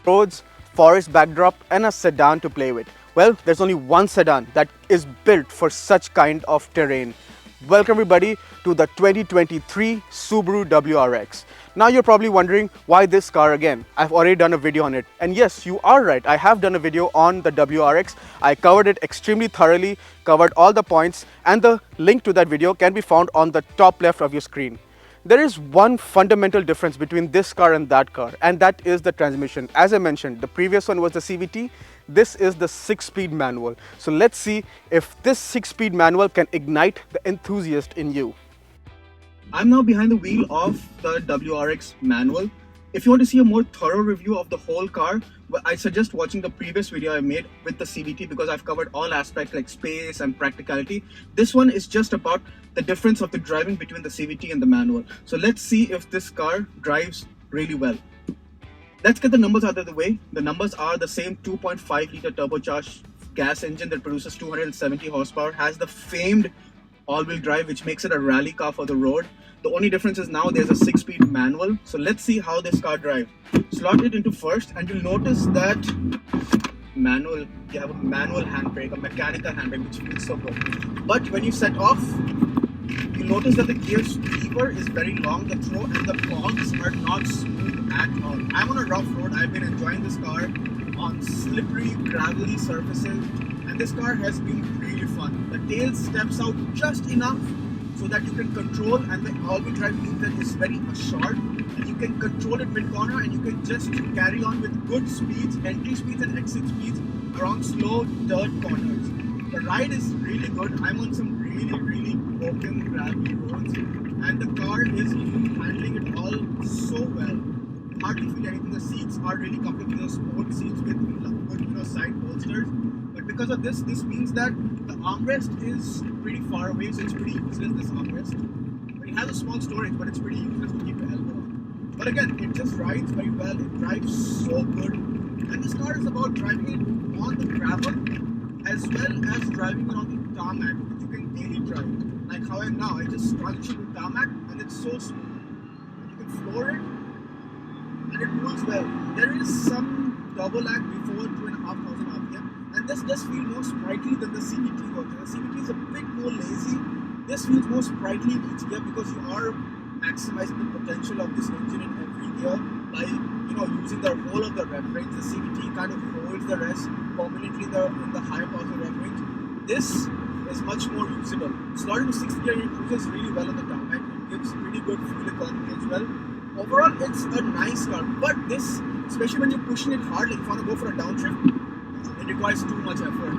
roads, forest backdrop, and a sedan to play with. Well, there's only one sedan that is built for such kind of terrain. Welcome everybody to the 2023 Subaru WRX. Now you're probably wondering why this car again. I've already done a video on it. And yes, you are right. I have done a video on the WRX. I covered it extremely thoroughly, covered all the points, and the link to that video can be found on the top left of your screen. There is one fundamental difference between this car and that car, and that is the transmission. As I mentioned, the previous one was the CVT, this is the 6-speed manual. So let's see if this 6-speed manual can ignite the enthusiast in you. I'm now behind the wheel of the WRX manual. If you want to see a more thorough review of the whole car, I suggest watching the previous video I made with the CVT because I've covered all aspects like space and practicality. This one is just about the difference of the driving between the CVT and the manual. So let's see if this car drives really well. Let's get the numbers out of the way. The numbers are the same 2.5 liter turbocharged gas engine that produces 270 horsepower, has the famed all-wheel drive, which makes it a rally car for the road. The only difference is now there's a 6-speed manual. So let's see how this car drives. Slot it into first and you'll notice that you have a manual handbrake, a mechanical handbrake, which feels so good. But when you set off, you'll notice that the gear lever is very long, the throw and the cogs are not smooth at all. I'm on a rough road. I've been enjoying this car on slippery, gravelly surfaces, and this car has been really fun. The tail steps out just enough so that you can control, and the all-wheel drive means that it's very short and you can control it mid-corner and you can just carry on with good speeds, entry speeds and exit speeds around slow dirt corners. The ride is really good. I'm on some really broken gravelly roads and the car is handling it all so well. Hardly feel anything. The seats are really comfortable. These are sport seats with good side bolsters. But because of this means that the armrest is pretty far away, so it's pretty useless, this armrest. But it has a small storage, but it's pretty useless to keep your elbow on. But again, it just rides very well. It drives so good. And this car is about driving it on the gravel as well as driving it on the tarmac that you can daily drive. Like how I am now, I just transition to tarmac and it's so smooth. You can floor it and it moves well. There is some double lag before 2,500 RPM. And this does feel more sprightly than the CVT was. The CVT is a bit more lazy. This feels more sprightly in each gear because you are maximizing the potential of this engine in every gear by using the whole of the rev range. The CVT kind of holds the rest permanently in the higher part of the rev range. This is much more usable. Slotted to 6th gear, it cruises really well on the tarmac. It gives pretty good fuel economy as well. Overall, it's a nice car, but this, especially when you're pushing it hard, like if you want to go for a downshift, it requires too much effort.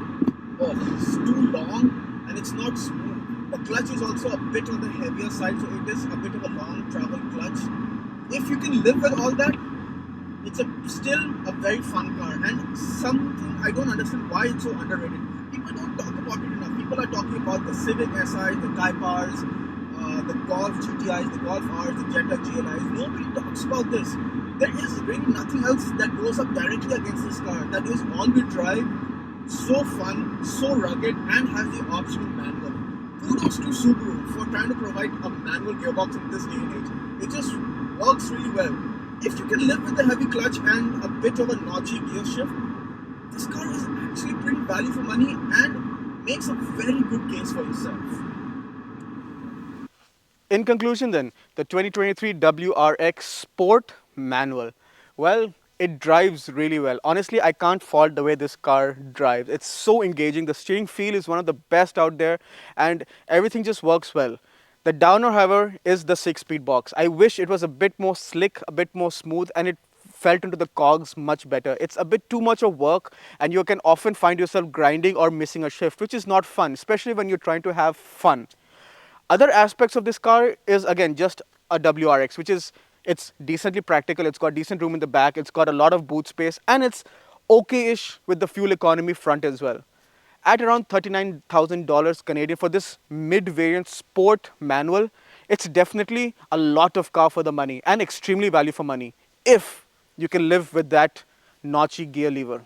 Oh, it's too long and it's not smooth. The clutch is also a bit on the heavier side, so it is a bit of a long travel clutch. If you can live with all that, it's still a very fun car and something I don't understand why it's so underrated. People don't talk about it enough. People are talking about the Civic SI, the Kaipars, the Golf GTIs, the Golf Rs, the Jetta GLIs. Nobody talks about this. There is really nothing else that goes up directly against this car that is all-wheel drive, so fun, so rugged, and has the optional manual. Kudos to Subaru for trying to provide a manual gearbox in this day and age. It just works really well. If you can live with the heavy clutch and a bit of a notchy gear shift, this car is actually pretty value for money and makes a very good case for yourself. In conclusion then, the 2023 WRX Sport manual. Well, it drives really well. Honestly, I can't fault the way this car drives. It's so engaging. The steering feel is one of the best out there and everything just works well. The downer, however, is the 6-speed box. I wish it was a bit more slick, a bit more smooth, and it felt into the cogs much better. It's a bit too much of work and you can often find yourself grinding or missing a shift, which is not fun, especially when you're trying to have fun. Other aspects of this car is again just a WRX, which is it's decently practical, it's got decent room in the back, it's got a lot of boot space, and it's okay-ish with the fuel economy front as well. At around $39,000 Canadian for this mid-variant sport manual, it's definitely a lot of car for the money and extremely value for money if you can live with that notchy gear lever.